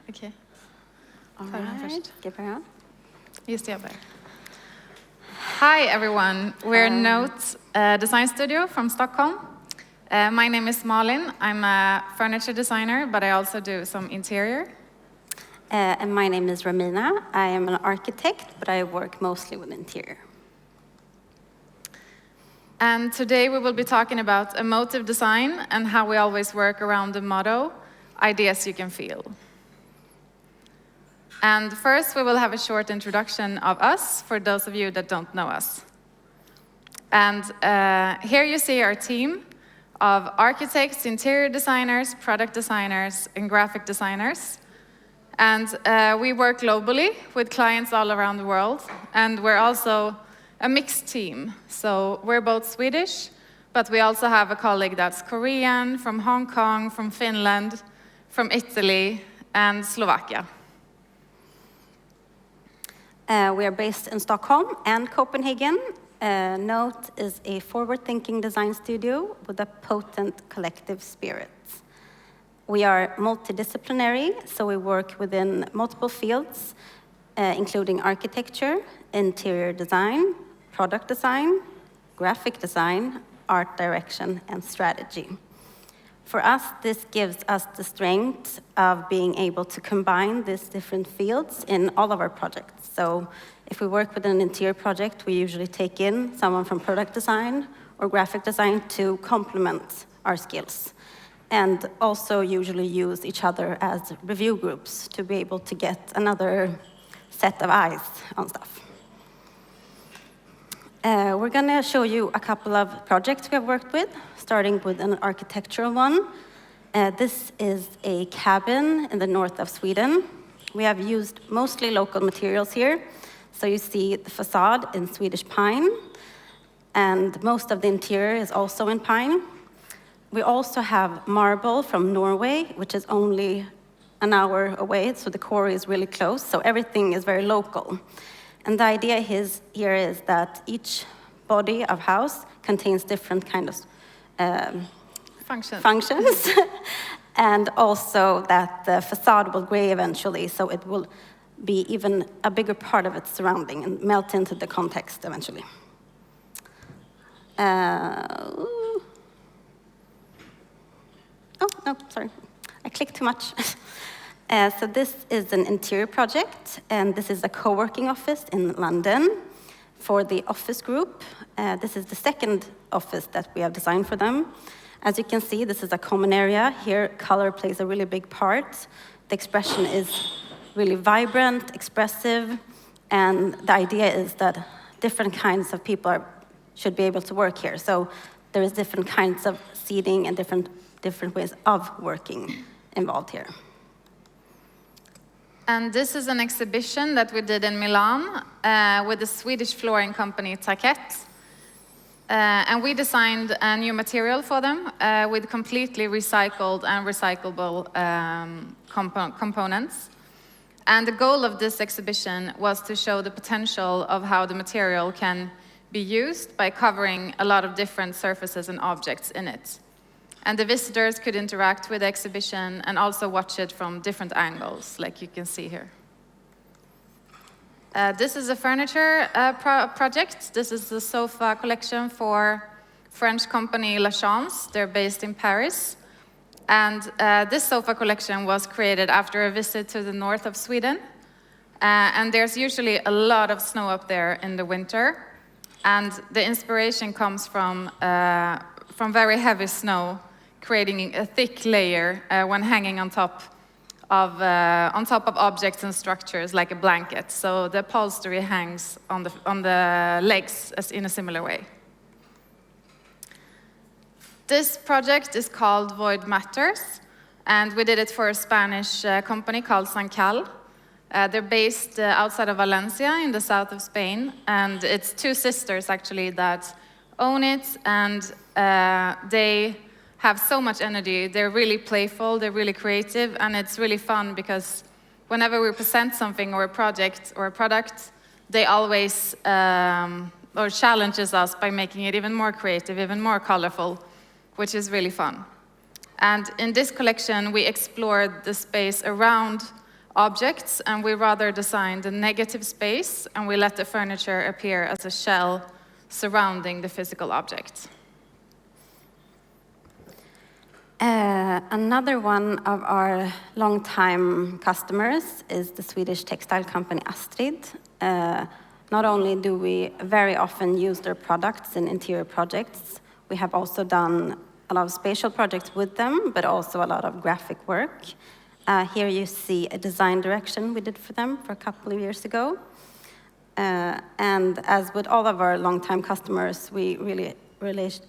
Okej. All right. Just jag börjar. Hi everyone, we're Note design studio from Stockholm. My name is Malin. I'm a furniture designer, but I also do some interior. And my name is Ramina. I am an architect, but I work mostly with interior. And today we will be talking about emotive design and how we always work around the motto, ideas you can feel. And first we will have a short introduction of us for those of you that don't know us. And here you see our team of architects, interior designers, product designers, and graphic designers. And we work globally with clients all around the world. And we're also a mixed team. So we're both Swedish, but we also have a colleague that's Korean, from Hong Kong, from Finland, from Italy, and Slovakia. We are based in Stockholm and Copenhagen. Note is a forward-thinking design studio with a potent collective spirit. We are multidisciplinary, so we work within multiple fields, including architecture, interior design, product design, graphic design, art direction, and strategy. For us, this gives us the strength of being able to combine these different fields in all of our projects. So if we work with an interior project, we usually take in someone from product design or graphic design to complement our skills, and also usually use each other as review groups to be able to get another set of eyes on stuff. We're going to show you a couple of projects we have worked with, starting with an architectural one. This is a cabin in the north of Sweden. We have used mostly local materials here. So you see the facade in Swedish pine, and most of the interior is also in pine. We also have marble from Norway, which is only an hour away, so the quarry is really close, so everything is very local. And the idea here is that each body of house contains different kind of functions. And also that the facade will gray eventually, so it will be even a bigger part of its surrounding and melt into the context eventually. Oh, no, sorry. I clicked too much. So this is an interior project, and this is a co-working office in London for the office group. This is the second office that we have designed for them. As you can see, this is a common area. Here, color plays a really big part. The expression is really vibrant, expressive, and the idea is that different kinds of people should be able to work here. So there is different kinds of seating and different ways of working involved here. And this is an exhibition that we did in Milan with the Swedish flooring company Taket. And we designed a new material for them with completely recycled and recyclable components. And the goal of this exhibition was to show the potential of how the material can be used by covering a lot of different surfaces and objects in it. And the visitors could interact with the exhibition and also watch it from different angles, like you can see here. This is a furniture project. This is the sofa collection for French company La Chance. They're based in Paris. And this sofa collection was created after a visit to the north of Sweden. And there's usually a lot of snow up there in the winter. And the inspiration comes from very heavy snow, creating a thick layer when hanging on top of objects and structures like a blanket. So the upholstery hangs on the legs in a similar way. This project is called Void Matters, and we did it for a Spanish company called Sancal. They're based outside of Valencia in the south of Spain, and it's two sisters actually that own it, and they have so much energy. They're really playful, they're really creative, and it's really fun because whenever we present something or a project or a product, they always challenges us by making it even more creative, even more colorful, which is really fun. And in this collection, we explored the space around objects, and we rather design the negative space, and we let the furniture appear as a shell surrounding the physical object. Another one of our long-time customers is the Swedish textile company Astrid. Not only do we very often use their products in interior projects, we have also done a lot of spatial projects with them, but also a lot of graphic work. Here you see a design direction we did for them for a couple of years ago. And as with all of our long-time customers, we really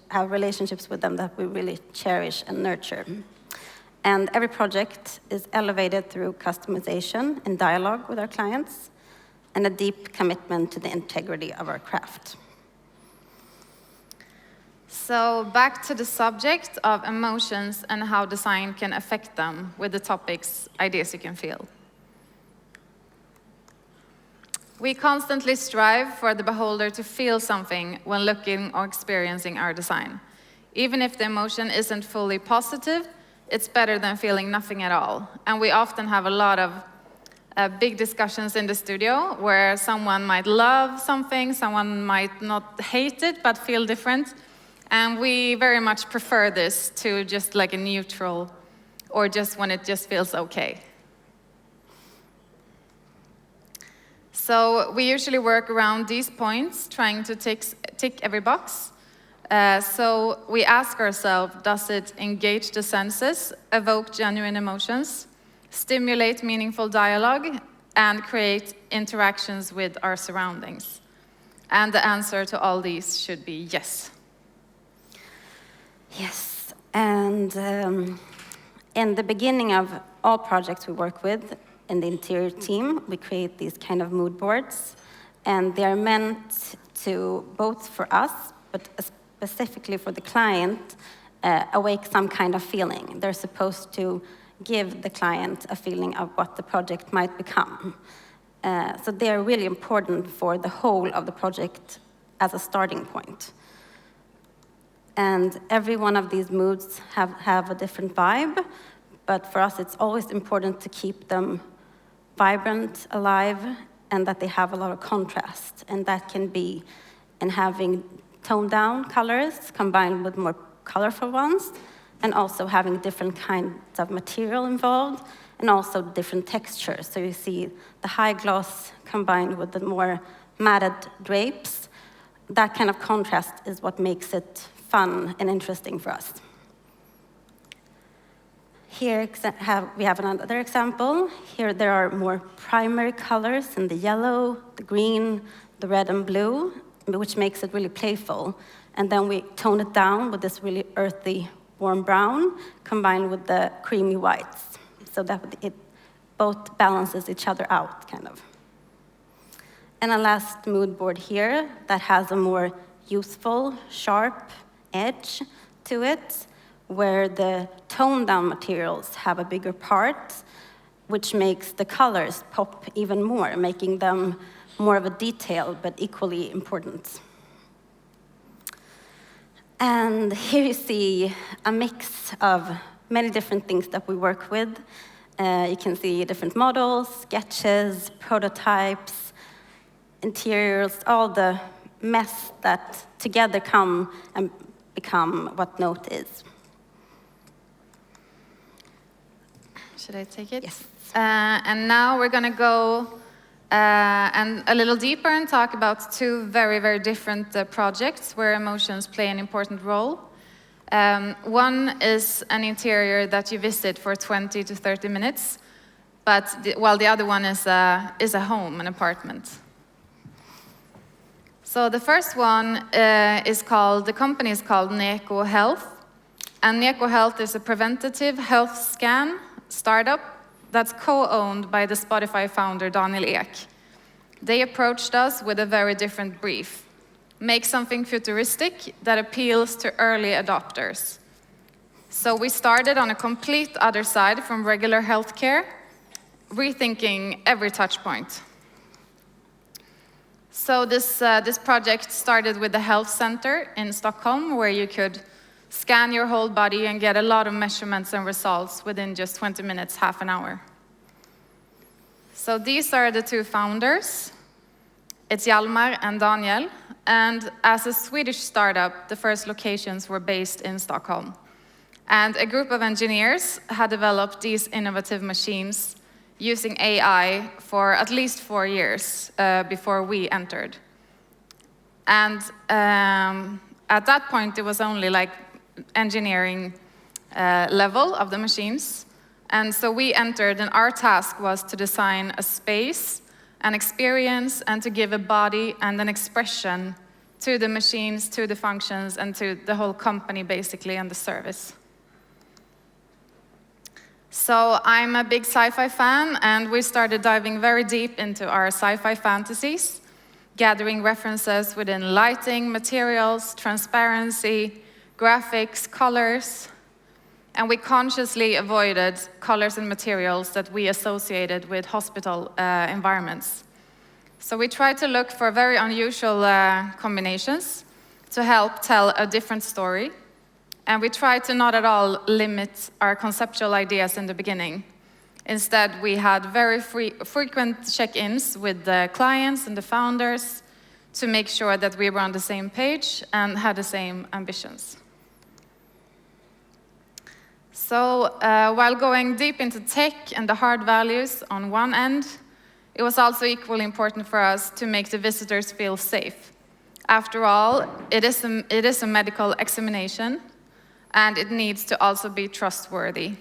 have relationships with them that we really cherish and nurture. And every project is elevated through customization and dialogue with our clients, and a deep commitment to the integrity of our craft. So back to the subject of emotions and how design can affect them with the topics, ideas you can feel. We constantly strive for the beholder to feel something when looking or experiencing our design. Even if the emotion isn't fully positive, it's better than feeling nothing at all. And we often have a lot of big discussions in the studio where someone might love something, someone might not hate it, but feel different. And we very much prefer this to just like a neutral, or just when it just feels okay. So we usually work around these points, trying to tick every box. So we ask ourselves, does it engage the senses, evoke genuine emotions, stimulate meaningful dialogue, and create interactions with our surroundings? And the answer to all these should be yes. Yes, and in the beginning of all projects we work with, in the interior team, we create these kind of mood boards, and they are meant to, both for us, but specifically for the client, awake some kind of feeling. They're supposed to give the client a feeling of what the project might become. So they are really important for the whole of the project as a starting point. And every one of these moods have a different vibe, but for us it's always important to keep them vibrant, alive, and that they have a lot of contrast. And that can be in having toned down colors combined with more colorful ones, and also having different kinds of material involved, and also different textures. So you see the high gloss combined with the more matted drapes. That kind of contrast is what makes it fun and interesting for us. Here we have another example. Here there are more primary colors in the yellow, the green, the red and blue, which makes it really playful. And then we tone it down with this really earthy, warm brown, combined with the creamy whites, so that it both balances each other out, kind of. And a last mood board here that has a more youthful, sharp edge to it, where the toned-down materials have a bigger part, which makes the colors pop even more, making them more of a detail, but equally important. And here you see a mix of many different things that we work with. You can see different models, sketches, prototypes, interiors, all the mess that together come and become what Note is. Should I take it? Yes. And now we're going to go and a little deeper and talk about two very, very different projects where emotions play an important role. One is an interior that you visit for 20 to 30 minutes, while the other one is a home, an apartment. So the first one the company is called Neko Health. And Neko Health is a preventative health scan startup that's co-owned by the Spotify founder Daniel Ek. They approached us with a very different brief. Make something futuristic that appeals to early adopters. So we started on a complete other side from regular healthcare, rethinking every touch point. So this project started with the health center in Stockholm, where you could scan your whole body and get a lot of measurements and results within just 20 minutes, half an hour. So these are the two founders. It's Hjalmar and Daniel. And as a Swedish startup, the first locations were based in Stockholm. And a group of engineers had developed these innovative machines using AI for at least 4 years before we entered. And at that point, it was only like engineering level of the machines. And so we entered, and our task was to design a space, an experience, and to give a body and an expression to the machines, to the functions, and to the whole company, basically, and the service. So I'm a big sci-fi fan, and we started diving very deep into our sci-fi fantasies, gathering references within lighting, materials, transparency, graphics, colors, and we consciously avoided colors and materials that we associated with hospital environments. So we tried to look for very unusual combinations to help tell a different story. And we tried to not at all limit our conceptual ideas in the beginning. Instead, we had very frequent check-ins with the clients and the founders to make sure that we were on the same page and had the same ambitions. So while going deep into tech and the hard values on one end, it was also equally important for us to make the visitors feel safe. After all, it is a medical examination, and it needs to also be trustworthy.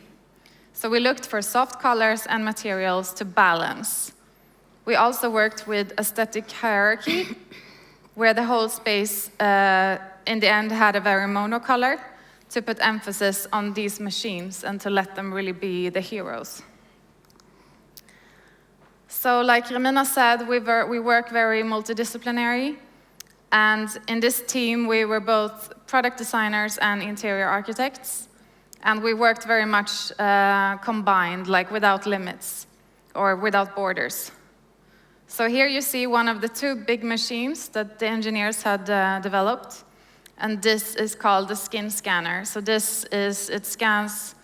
So we looked for soft colors and materials to balance. We also worked with aesthetic hierarchy, where the whole space in the end had a very monocolor to put emphasis on these machines and to let them really be the heroes. So like Ramina said, we work very multidisciplinary. And in this team, we were both product designers and interior architects. And we worked very much combined, like without limits or without borders. So here you see one of the two big machines that the engineers had developed. And this is called the skin scanner. So it scans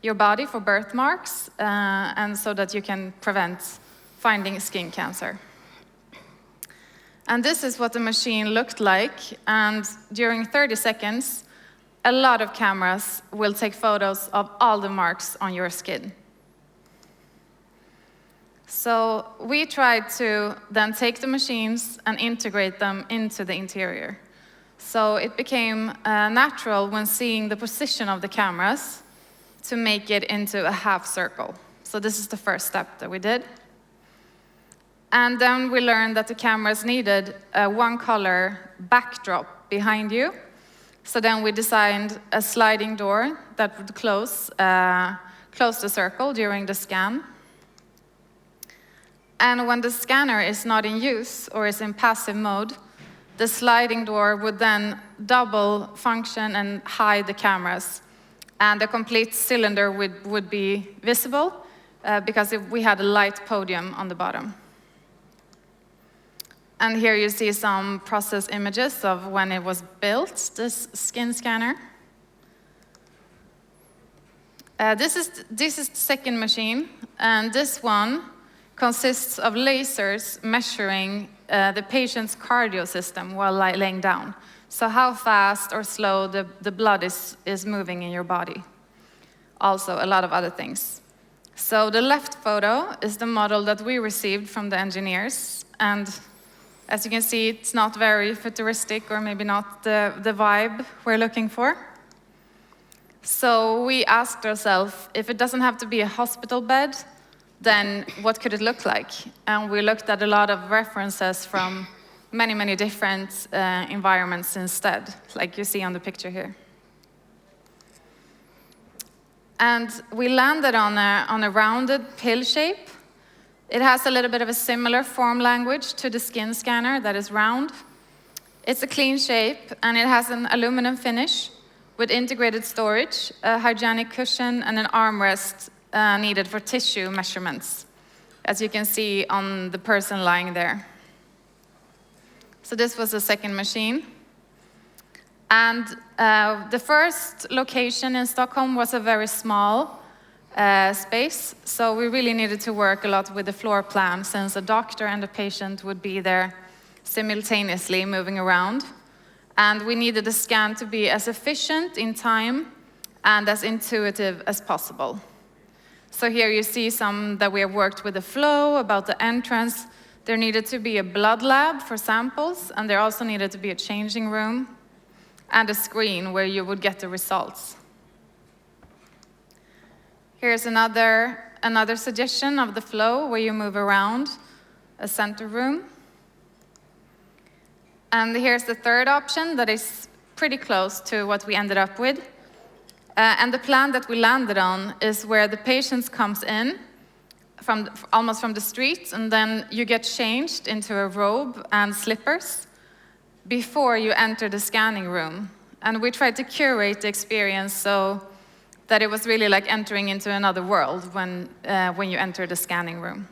your body for birthmarks, and so that you can prevent finding skin cancer. And this is what the machine looked like. And during 30 seconds, a lot of cameras will take photos of all the marks on your skin. So we tried to then take the machines and integrate them into the interior. So it became natural when seeing the position of the cameras to make it into a half circle. So this is the first step that we did. And then we learned that the cameras needed a one-color backdrop behind you. So then we designed a sliding door that would close the circle during the scan. And when the scanner is not in use or is in passive mode, the sliding door would then double function and hide the cameras. And the complete cylinder would be visible because we had a light podium on the bottom. And here you see some process images of when it was built, this skin scanner. This is the second machine, and this one consists of lasers measuring the patient's cardio system while laying down. So how fast or slow the blood is moving in your body. Also, a lot of other things. So the left photo is the model that we received from the engineers. And as you can see, it's not very futuristic, or maybe not the vibe we're looking for. So we asked ourselves, if it doesn't have to be a hospital bed, then what could it look like? And we looked at a lot of references from many, many different environments instead, like you see on the picture here. And we landed on a rounded pill shape. It has a little bit of a similar form language to the skin scanner that is round. It's a clean shape, and it has an aluminum finish with integrated storage, a hygienic cushion, and an armrest needed for tissue measurements, as you can see on the person lying there. So this was the second machine. And the first location in Stockholm was a very small space. So we really needed to work a lot with the floor plan, since a doctor and a patient would be there simultaneously moving around. And we needed the scan to be as efficient in time and as intuitive as possible. So here you see some that we have worked with the flow, about the entrance. There needed to be a blood lab for samples, and there also needed to be a changing room and a screen where you would get the results. Here's another suggestion of the flow where you move around a center room. And here's the third option that is pretty close to what we ended up with. And the plan that we landed on is where the patient comes in almost from the street, and then you get changed into a robe and slippers before you enter the scanning room. And we tried to curate the experience so that it was really like entering into another world when you enter the scanning room.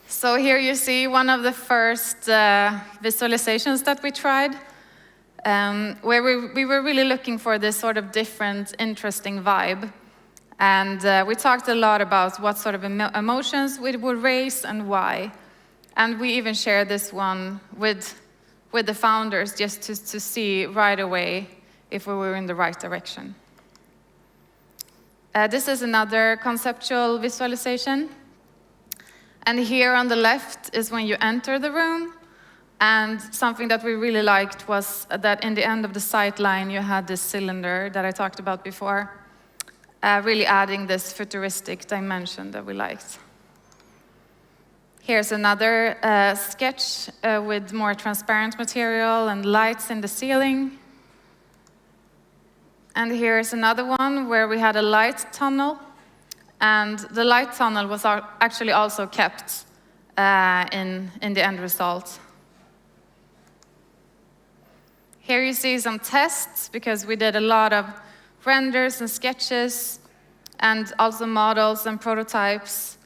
So here you see one of the first visualizations that we tried, where we were really looking for this sort of different, interesting vibe. And we talked a lot about what sort of emotions we would raise and why. And we even shared this one with the founders just to see right away if we were in the right direction. This is another conceptual visualization. And here on the left is when you enter the room. And something that we really liked was that in the end of the sight line, you had this cylinder that I talked about before, really adding this futuristic dimension that we liked. Here's another sketch with more transparent material and lights in the ceiling. And here's another one where we had a light tunnel. And the light tunnel was actually also kept in the end result. Here you see some tests, because we did a lot of renders and sketches, and also models and prototypes.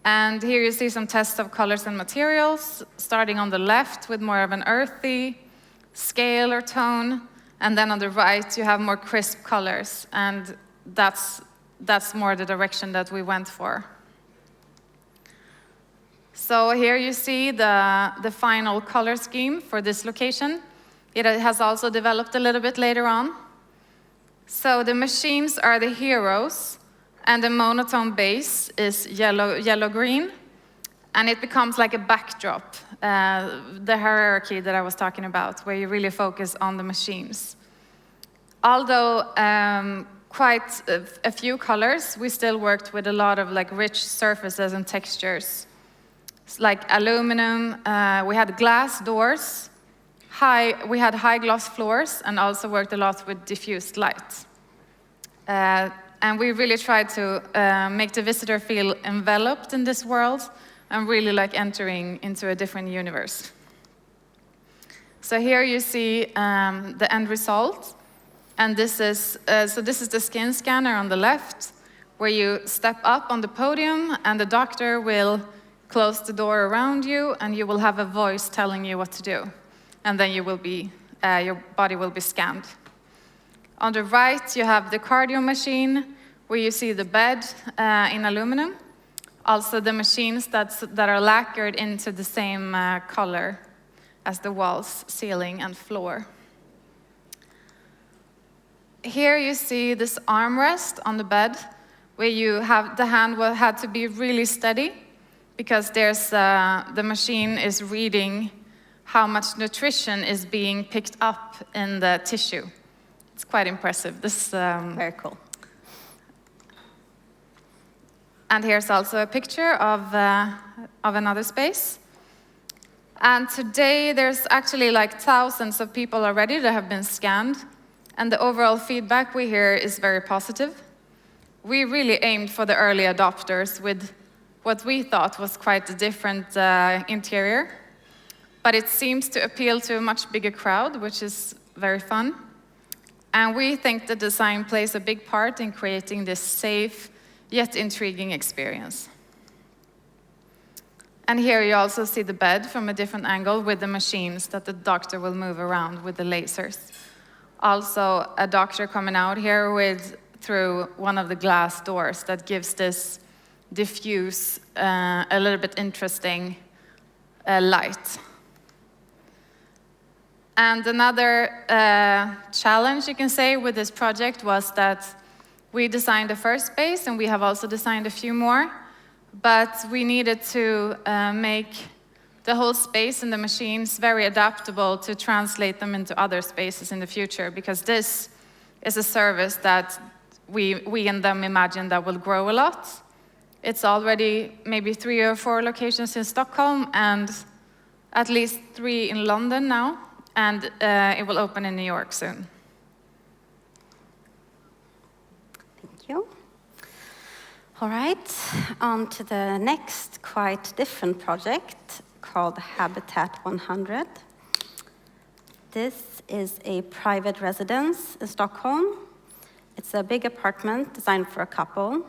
And here you see some tests of colors and materials, starting on the left with more of an earthy scale or tone, and then on the right you have more crisp colors, and that's more the direction that we went for. So here you see the final color scheme for this location. It has also developed a little bit later on. So the machines are the heroes, and the monotone base is yellow-green, and it becomes like a backdrop, the hierarchy that I was talking about, where you really focus on the machines. Although quite a few colors, we still worked with a lot of like rich surfaces and textures. It's like aluminum, we had glass doors, we had high gloss floors, and also worked a lot with diffused light. And we really tried to make the visitor feel enveloped in this world and really like entering into a different universe. So here you see the end result. And this is the skin scanner on the left, where you step up on the podium and the doctor will close the door around you, and you will have a voice telling you what to do. And then you will be, your body will be scanned. On the right, you have the cardio machine, where you see the bed in aluminum. Also the machines that are lacquered into the same color as the walls, ceiling, and floor. Here you see this armrest on the bed, where you have the hand had to be really steady, because the machine is reading how much nutrition is being picked up in the tissue. It's quite impressive. This very cool. And here's also a picture of another space. And today there's actually like thousands of people already that have been scanned. And the overall feedback we hear is very positive. We really aimed for the early adopters with what we thought was quite a different interior. But it seems to appeal to a much bigger crowd, which is very fun. And we think the design plays a big part in creating this safe, yet intriguing experience. And here you also see the bed from a different angle with the machines that the doctor will move around with the lasers. Also, a doctor coming out here with through one of the glass doors that gives this diffuse, a little bit interesting light. And another challenge, you can say, with this project was that we designed the first space, and we have also designed a few more, but we needed to make the whole space and the machines very adaptable to translate them into other spaces in the future, because this is a service that we and them imagine that will grow a lot. It's already maybe 3 or 4 locations in Stockholm and at least 3 in London now, and it will open in New York soon. Thank you. All right, on to the next quite different project called Habitat 100. This is a private residence in Stockholm. It's a big apartment designed for a couple.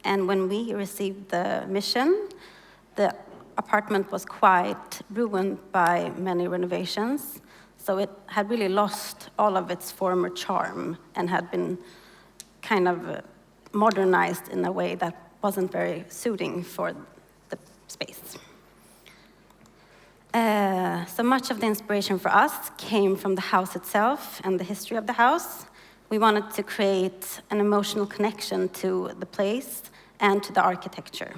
And when we received the mission, the apartment was quite ruined by many renovations. So it had really lost all of its former charm and had been kind of modernized in a way that wasn't very suiting for the space. So much of the inspiration for us came from the house itself and the history of the house. We wanted to create an emotional connection to the place and to the architecture.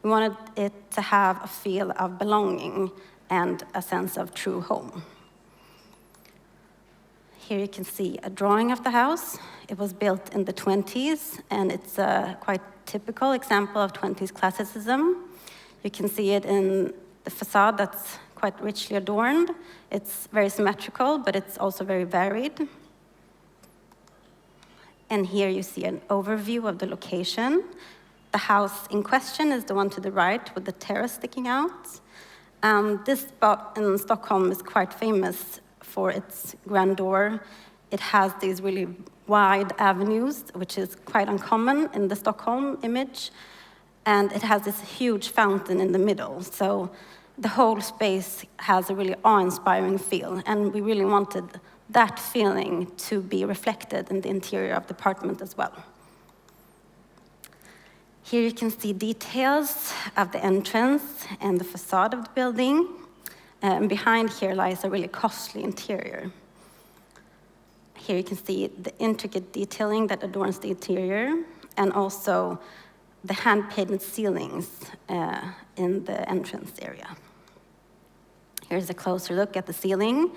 We wanted it to have a feel of belonging and a sense of true home. Here you can see a drawing of the house. It was built in the 20s, and it's a quite typical example of 20s classicism. You can see it in the facade that's quite richly adorned. It's very symmetrical, but it's also very varied. And here you see an overview of the location. The house in question is the one to the right with the terrace sticking out. This spot in Stockholm is quite famous for its grandeur. It has these really wide avenues, which is quite uncommon in the Stockholm image. And it has this huge fountain in the middle. So the whole space has a really awe-inspiring feel. And we really wanted that feeling to be reflected in the interior of the apartment as well. Here you can see details of the entrance and the facade of the building. And behind here lies a really costly interior. Here you can see the intricate detailing that adorns the interior, and also the hand-painted ceilings in the entrance area. Here's a closer look at the ceiling.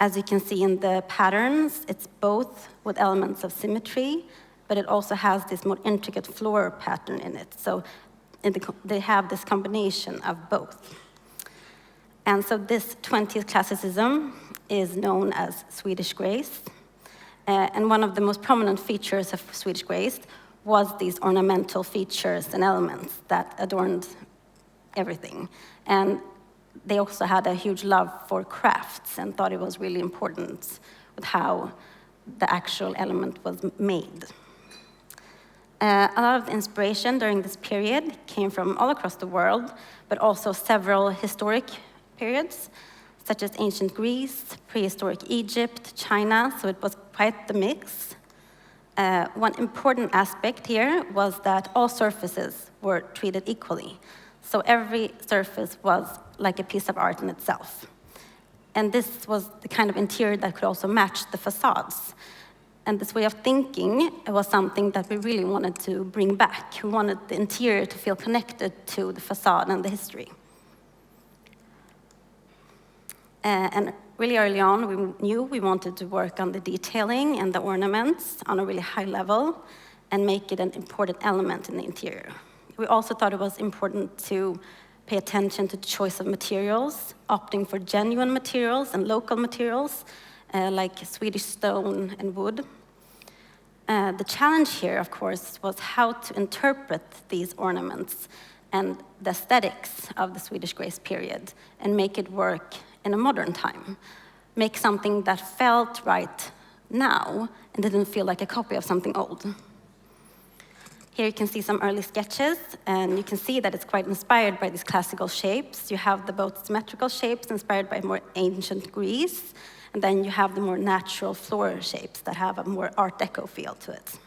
As you can see in the patterns, it's both with elements of symmetry, but it also has this more intricate floor pattern in it. So they have this combination of both. And so this 20th classicism is known as Swedish grace. And one of the most prominent features of Swedish grace was these ornamental features and elements that adorned everything. And they also had a huge love for crafts and thought it was really important with how the actual element was made. A lot of the inspiration during this period came from all across the world, but also several historic periods, such as ancient Greece, prehistoric Egypt, China, so it was quite the mix. One important aspect here was that all surfaces were treated equally. So every surface was like a piece of art in itself. And this was the kind of interior that could also match the facades. And this way of thinking was something that we really wanted to bring back. We wanted the interior to feel connected to the facade and the history. And really early on, we knew we wanted to work on the detailing and the ornaments on a really high level and make it an important element in the interior. We also thought it was important to pay attention to the choice of materials, opting for genuine materials and local materials, like Swedish stone and wood. The challenge here, of course, was how to interpret these ornaments and the aesthetics of the Swedish grace period and make it work in a modern time. Make something that felt right now and didn't feel like a copy of something old. Here you can see some early sketches, and you can see that it's quite inspired by these classical shapes. You have the both symmetrical shapes inspired by more ancient Greece, and then you have the more natural floor shapes that have a more Art Deco feel to it.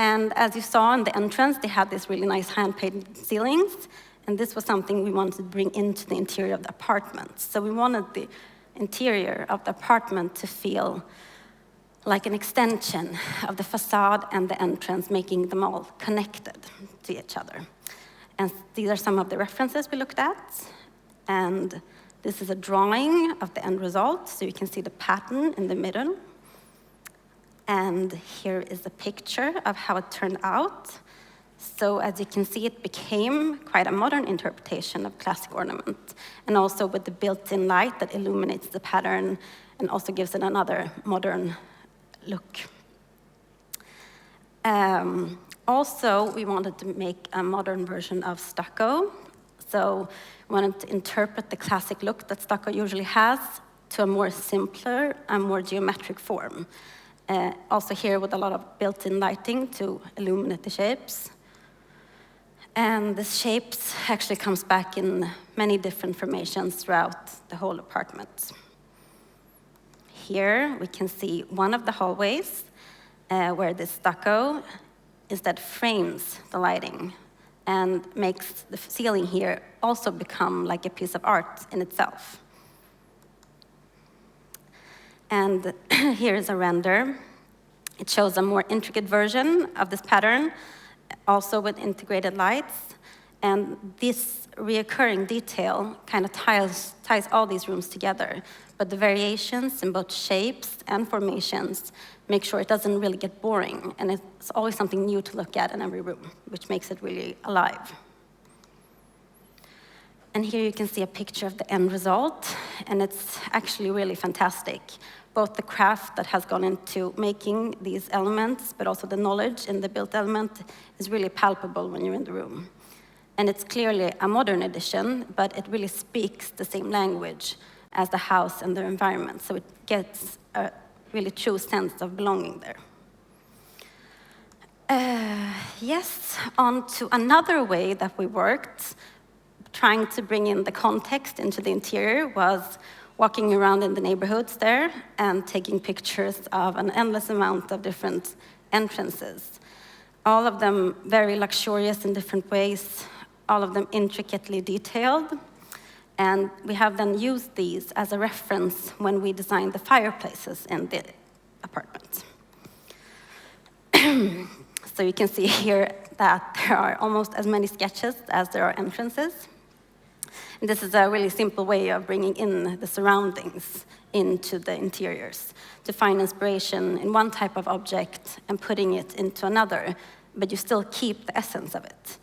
And as you saw in the entrance, they had these really nice hand-painted ceilings, and this was something we wanted to bring into the interior of the apartment. So we wanted the interior of the apartment to feel like an extension of the facade and the entrance, making them all connected to each other. And these are some of the references we looked at. And this is a drawing of the end result, so you can see the pattern in the middle. And here is a picture of how it turned out. So as you can see, it became quite a modern interpretation of classic ornament, and also with the built-in light that illuminates the pattern and also gives it another modern look. Also, we wanted to make a modern version of stucco. So we wanted to interpret the classic look that stucco usually has to a more simpler and more geometric form. Also here with a lot of built-in lighting to illuminate the shapes. And the shapes actually comes back in many different formations throughout the whole apartment. Here we can see one of the hallways where the stucco instead frames the lighting and makes the ceiling here also become like a piece of art in itself. And here is a render. It shows a more intricate version of this pattern, also with integrated lights. And this reoccurring detail kind of ties all these rooms together. But the variations in both shapes and formations make sure it doesn't really get boring. And it's always something new to look at in every room, which makes it really alive. And here you can see a picture of the end result. And it's actually really fantastic. Both the craft that has gone into making these elements, but also the knowledge in the built element is really palpable when you're in the room. And it's clearly a modern edition, but it really speaks the same language as the house and the environment. So it gets a really true sense of belonging there. Yes, on to another way that we worked, trying to bring in the context into the interior, was walking around in the neighborhoods there and taking pictures of an endless amount of different entrances. All of them very luxurious in different ways, all of them intricately detailed. And we have then used these as a reference when we designed the fireplaces in the apartment. So you can see here that there are almost as many sketches as there are entrances. And this is a really simple way of bringing in the surroundings into the interiors, to find inspiration in one type of object and putting it into another, but you still keep the essence of it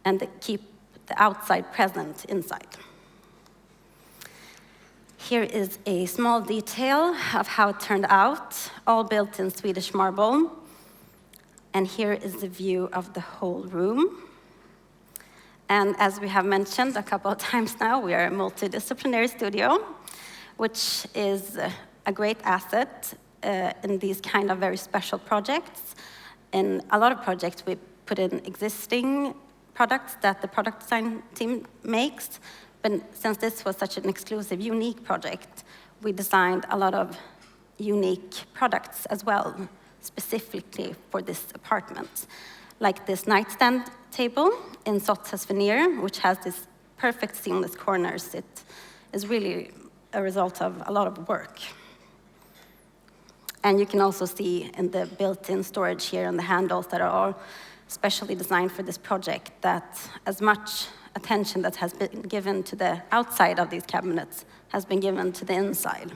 and keep the outside present inside. Here is a small detail of how it turned out, all built in Swedish marble. And here is the view of the whole room. And as we have mentioned a couple of times now, we are a multidisciplinary studio, which is a great asset in these kind of very special projects. In a lot of projects, we put in existing products that the product design team makes. But since this was such an exclusive, unique project, we designed a lot of unique products as well, specifically for this apartment. Like this nightstand table in Sottsa's veneer, which has this perfect seamless corners. It is really a result of a lot of work. And you can also see in the built-in storage here and the handles that are all specially designed for this project that as much attention that has been given to the outside of these cabinets has been given to the inside.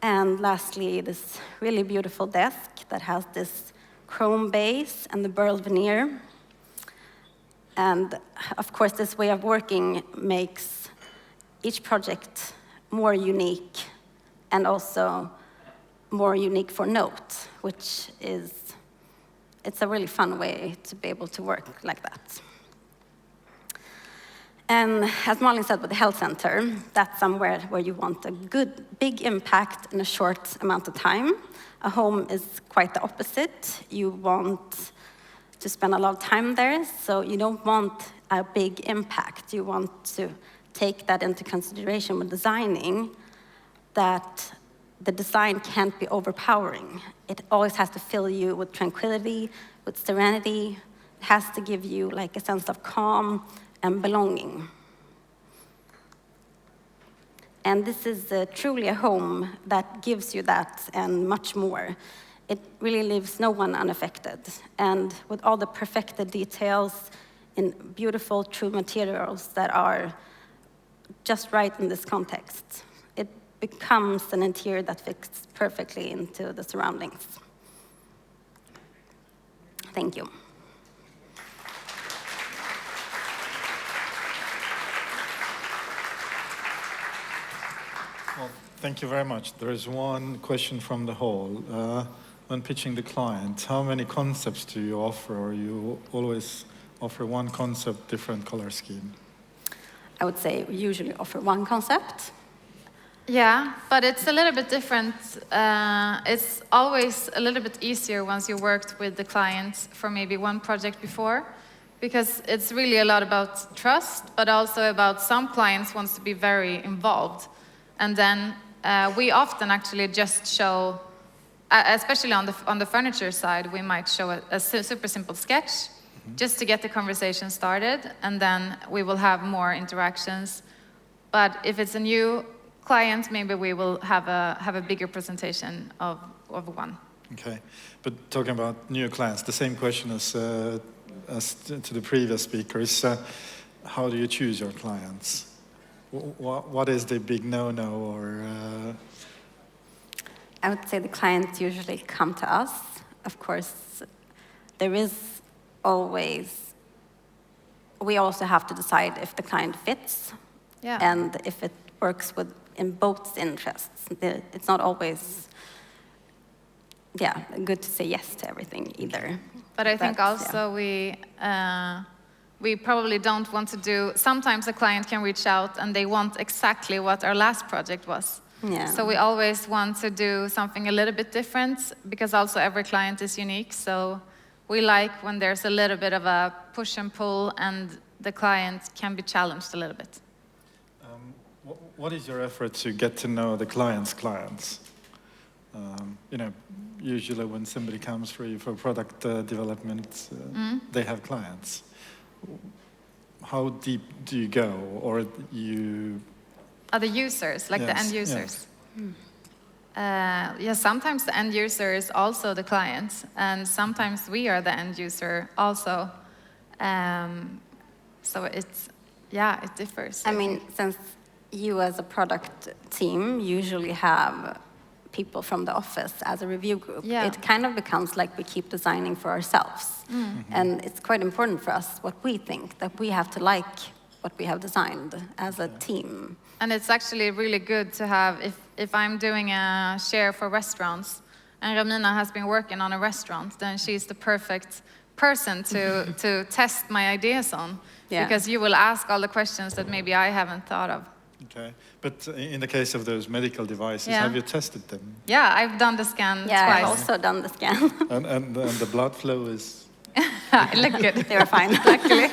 And lastly, this really beautiful desk that has this chrome base and the burl veneer. And of course, this way of working makes each project more unique and also more unique for note, which is, it's a really fun way to be able to work like that. And as Malin said with the health center, that's somewhere where you want a good, big impact in a short amount of time. A home is quite the opposite. You want to spend a lot of time there, so you don't want a big impact. You want to take that into consideration when designing, that the design can't be overpowering. It always has to fill you with tranquility, with serenity. It has to give you like a sense of calm and belonging. And this is truly a home that gives you that and much more. It really leaves no one unaffected. And with all the perfected details in beautiful, true materials that are just right in this context, it becomes an interior that fits perfectly into the surroundings. Thank you. Well, thank you very much. There is one question from the hall. When pitching the client, how many concepts do you offer, or you always offer one concept, different color scheme? I would say we usually offer one concept. Yeah, but it's a little bit different. It's always a little bit easier once you worked with the client for maybe one project before, because it's really a lot about trust, but also about some clients wants to be very involved. And then we often actually just show, especially on the furniture side, we might show a super simple sketch just to get the conversation started, and then we will have more interactions. But if it's a new client, maybe we will have a bigger presentation of one. Okay, but talking about new clients, the same question as to the previous speakers. How do you choose your clients? What is the big no-no, or? I would say the clients usually come to us. Of course, there is always, we also have to decide if the client fits, and if it works in both interests. It's not always, good to say yes to everything either. But I think also we probably don't want to do, sometimes a client can reach out and they want exactly what our last project was. Yeah. So we always want to do something a little bit different, because also every client is unique. So we like when there's a little bit of a push and pull and the client can be challenged a little bit. What is your effort to get to know the client's clients? Usually when somebody comes for you for product development, they have clients. How deep do you go, or you? Are the users, like the end users? Yes. Sometimes the end user is also the client, and sometimes we are the end user also. So it differs. I mean, since you as a product team usually have people from the office as a review group, it kind of becomes like we keep designing for ourselves. And it's quite important for us what we think, that we have to like what we have designed as a team. And it's actually really good to have, if I'm doing a share for restaurants, and Ramina has been working on a restaurant, then she's the perfect person to test my ideas on. Because you will ask all the questions that maybe I haven't thought of. Okay, but in the case of those medical devices, have you tested them? Yeah, I've done the scan twice. I've also done the scan. and the blood flow is? Look good. They were fine, luckily.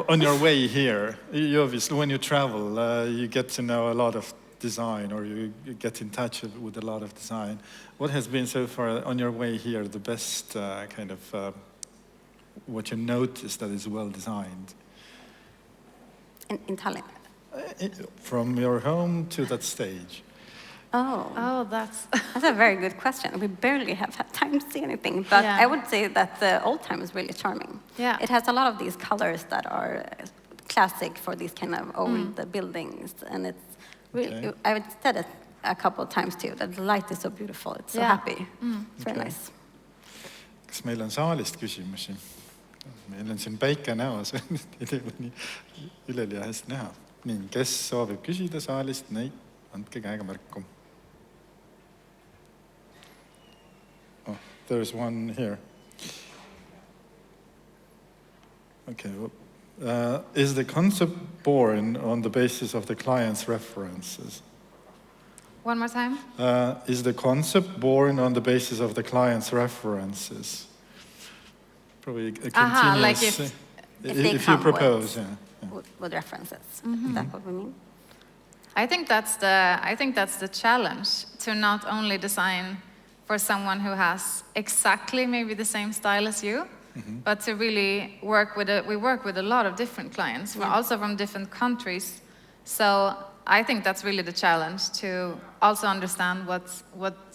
On your way here, you obviously, when you travel, you get to know a lot of design, or you get in touch with a lot of design. What has been so far on your way here the best kind of what you noticed that is well designed? In Tallinn? From your home to that stage. Oh, that's a very good question. We barely have had time to see anything, but I would say that the old time is really charming. Yeah. It has a lot of these colors that are classic for these kind of old buildings, and it's really, I've said it a couple of times too, that the light is so beautiful, it's so happy. It's very nice. Kas meil on saalist küsimusi? Meil on siin päike näos, üleliia hästi näha. Nii, kes soovib küsida saalist, neid, andke käega märku. Oh, there's one here. Okay, is the concept born on the basis of the client's references? One more time. Is the concept born on the basis of the client's references? Probably a continuous. Like if you propose, with references. Is that what we mean? I think that's the challenge, to not only design for someone who has exactly maybe the same style as you, but to really work with we work with a lot of different clients, also from different countries. So I think that's really the challenge, to also understand what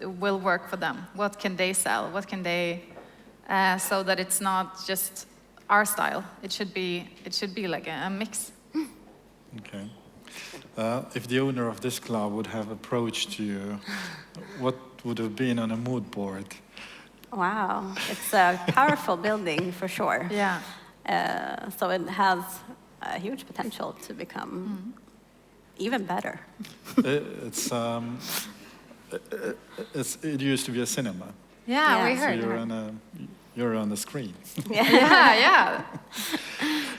will work for them. What can they sell? What can they, so that it's not just our style. It should be like a mix. Okay. If the owner of this club would have approached you, what would have been on a mood board? Wow, it's a powerful building for sure. Yeah. So it has a huge potential to become even better. It used to be a cinema. Yeah, we Yeah. So heard. you're on the screen. Yeah.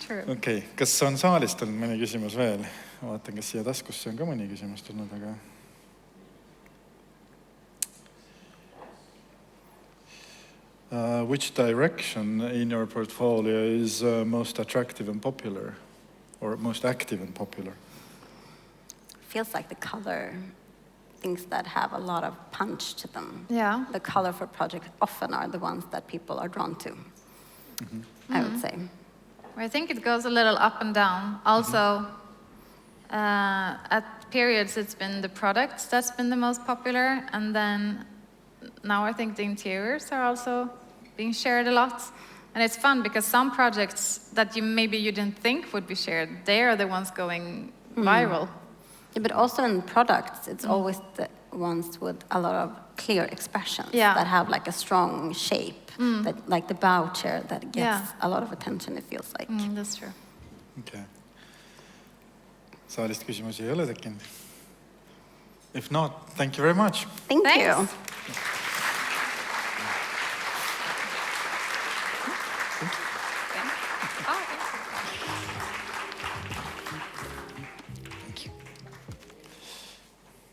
True. Okei, kas on saalist olnud mõni küsimus veel? Vaatan, kas siia taskusse on ka mõni küsimus tulnud, aga... Which direction in your portfolio is most attractive and popular, or most active and popular? Feels like the color, things that have a lot of punch to them. Yeah. The colorful projects often are the ones that people are drawn to, I would say. I think it goes a little up and down. Also, at periods it's been the products that's been the most popular, and then now I think the interiors are also being shared a lot. And it's fun because some projects that you didn't think would be shared, they are the ones going viral. Yeah, but also in products, it's always the ones with a lot of clear expressions that have like a strong shape, that, like the bow chair that gets a lot of attention, it feels like. That's true. Okay. Saalist küsimusi ei ole tekkinud? If not, thank you very much. Thank Thanks. you. Oh, thank you.